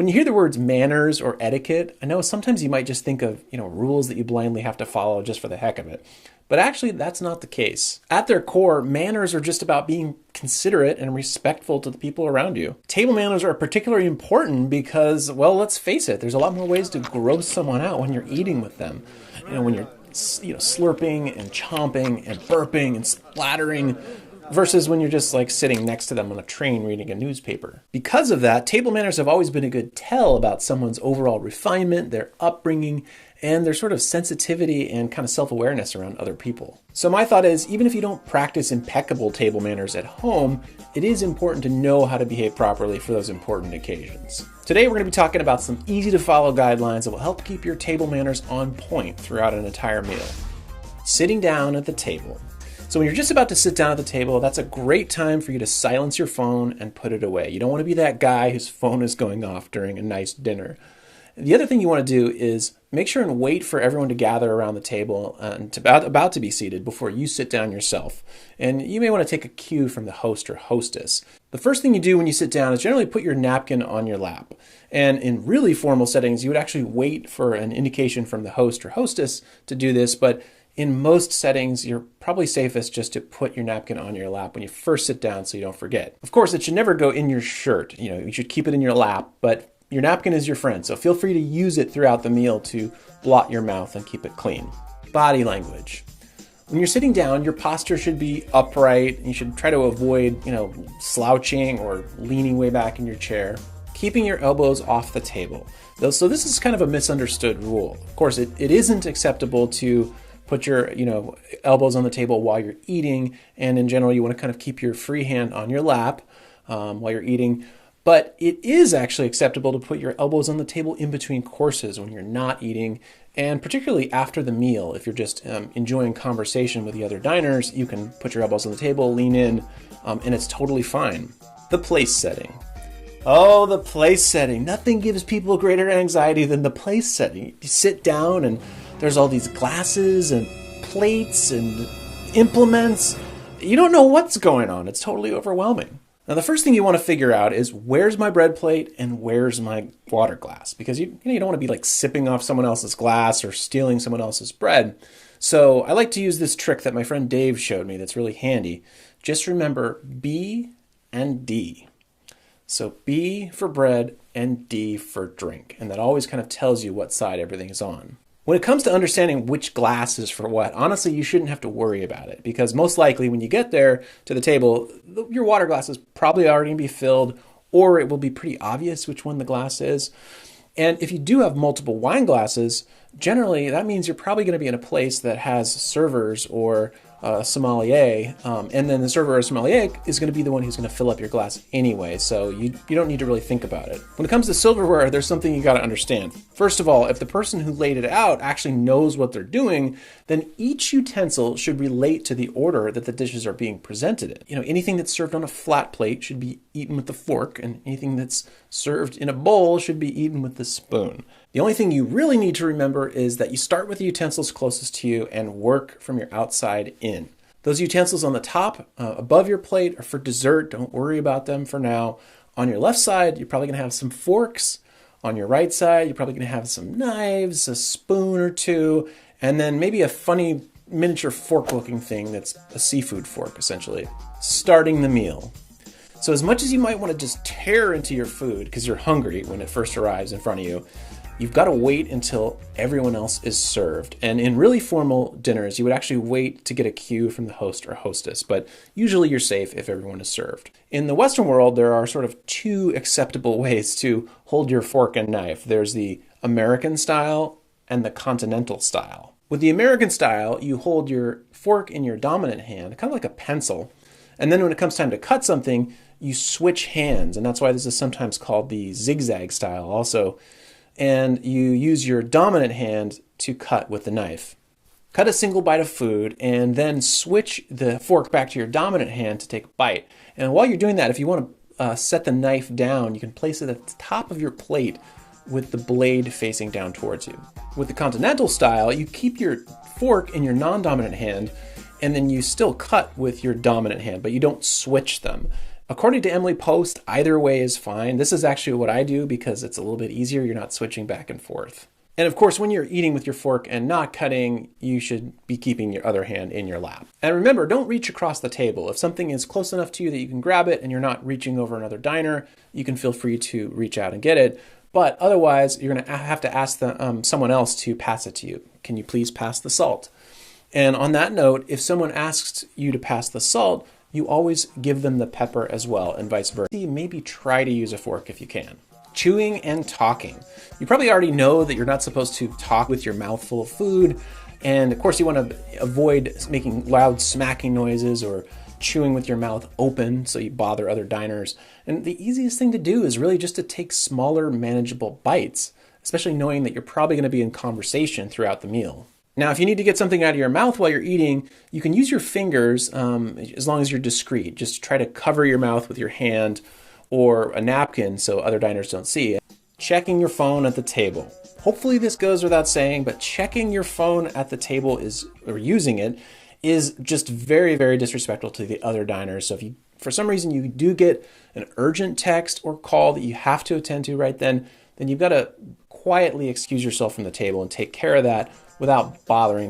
When you hear the words manners or etiquette, I know sometimes you might just think of, rules that you blindly have to follow just for the heck of it. But actually, that's not the case. At their core, manners are just about being considerate and respectful to the people around you. Table manners are particularly important because, well, let's face it, there's a lot more ways to gross someone out when you're eating with them. When you're slurping and chomping and burping and splattering, versus when you're just like sitting next to them on a train reading a newspaper. Because of that, table manners have always been a good tell about someone's overall refinement, their upbringing, and their sort of sensitivity and kind of self-awareness around other people. So my thought is, even if you don't practice impeccable table manners at home, it is important to know how to behave properly for those important occasions. Today we're going to be talking about some easy to follow guidelines that will help keep your table manners on point throughout an entire meal. Sitting down at the table. So when you're just about to sit down at the table, that's a great time for you to silence your phone and put it away. You don't want to be that guy whose phone is going off during a nice dinner. The other thing you want to do is make sure and wait for everyone to gather around the table and about to be seated before you sit down yourself. And you may want to take a cue from the host or hostess. The first thing you do when you sit down is generally put your napkin on your lap. And in really formal settings, you would actually wait for an indication from the host or hostess to do this, but in most settings, you're probably safest just to put your napkin on your lap when you first sit down so you don't forget. Of course, it should never go in your shirt. You should keep it in your lap, but your napkin is your friend, so feel free to use it throughout the meal to blot your mouth and keep it clean. Body language. When you're sitting down, your posture should be upright. You should try to avoid, slouching or leaning way back in your chair. Keeping your elbows off the table. So this is kind of a misunderstood rule. Of course, it isn't acceptable to put your, elbows on the table while you're eating, and in general, you want to kind of keep your free hand on your lap while you're eating. But it is actually acceptable to put your elbows on the table in between courses when you're not eating, and particularly after the meal. If you're just enjoying conversation with the other diners, you can put your elbows on the table, lean in, and it's totally fine. The place setting. Oh, the place setting. Nothing gives people greater anxiety than the place setting. You sit down and there's all these glasses and plates and implements. You don't know what's going on. It's totally overwhelming. Now, the first thing you want to figure out is where's my bread plate and where's my water glass? Because you don't want to be like sipping off someone else's glass or stealing someone else's bread. So I like to use this trick that my friend Dave showed me that's really handy. Just remember B and D. So B for bread and D for drink. And that always kind of tells you what side everything is on. When it comes to understanding which glass is for what, honestly, you shouldn't have to worry about it, because most likely when you get there to the table, your water glass is probably already going to be filled, or it will be pretty obvious which one the glass is. And if you do have multiple wine glasses, generally that means you're probably going to be in a place that has servers or sommelier, and then the server or sommelier is going to be the one who's going to fill up your glass anyway, so you don't need to really think about it. When it comes to silverware, there's something you got to understand. First of all, if the person who laid it out actually knows what they're doing, then each utensil should relate to the order that the dishes are being presented in. Anything that's served on a flat plate should be eaten with the fork, and anything that's served in a bowl should be eaten with the spoon. The only thing you really need to remember is that you start with the utensils closest to you and work from your outside in. Those utensils on the top, above your plate, are for dessert. Don't worry about them for now. On your left side, you're probably going to have some forks. On your right side, you're probably going to have some knives, a spoon or two, and then maybe a funny miniature fork-looking thing that's a seafood fork, essentially. Starting the meal. So as much as you might want to just tear into your food because you're hungry when it first arrives in front of you, you've got to wait until everyone else is served. And in really formal dinners, you would actually wait to get a cue from the host or hostess, but usually you're safe if everyone is served. In the Western world, there are sort of two acceptable ways to hold your fork and knife. There's the American style and the continental style. With the American style, you hold your fork in your dominant hand, kind of like a pencil, and then when it comes time to cut something, you switch hands, and that's why this is sometimes called the zigzag style also. And you use your dominant hand to cut with the knife. Cut a single bite of food and then switch the fork back to your dominant hand to take a bite. And while you're doing that, if you want to set the knife down, you can place it at the top of your plate with the blade facing down towards you. With the continental style, you keep your fork in your non-dominant hand and then you still cut with your dominant hand, but you don't switch them. According to Emily Post, either way is fine. This is actually what I do because it's a little bit easier. You're not switching back and forth. And of course, when you're eating with your fork and not cutting, you should be keeping your other hand in your lap. And remember, don't reach across the table. If something is close enough to you that you can grab it and you're not reaching over another diner, you can feel free to reach out and get it. But otherwise, you're going to have to ask someone else to pass it to you. Can you please pass the salt? And on that note, if someone asks you to pass the salt, you always give them the pepper as well, and vice versa. Maybe try to use a fork if you can. Chewing and talking. You probably already know that you're not supposed to talk with your mouth full of food. And of course, you want to avoid making loud smacking noises or chewing with your mouth open so you bother other diners. And the easiest thing to do is really just to take smaller, manageable bites, especially knowing that you're probably going to be in conversation throughout the meal. Now, if you need to get something out of your mouth while you're eating, you can use your fingers as long as you're discreet. Just try to cover your mouth with your hand or a napkin so other diners don't see it. Checking your phone at the table. Hopefully this goes without saying, but checking your phone at the table or using it is just very, very disrespectful to the other diners. So if you, for some reason, you do get an urgent text or call that you have to attend to right then you've got to quietly excuse yourself from the table and take care of that without bothering the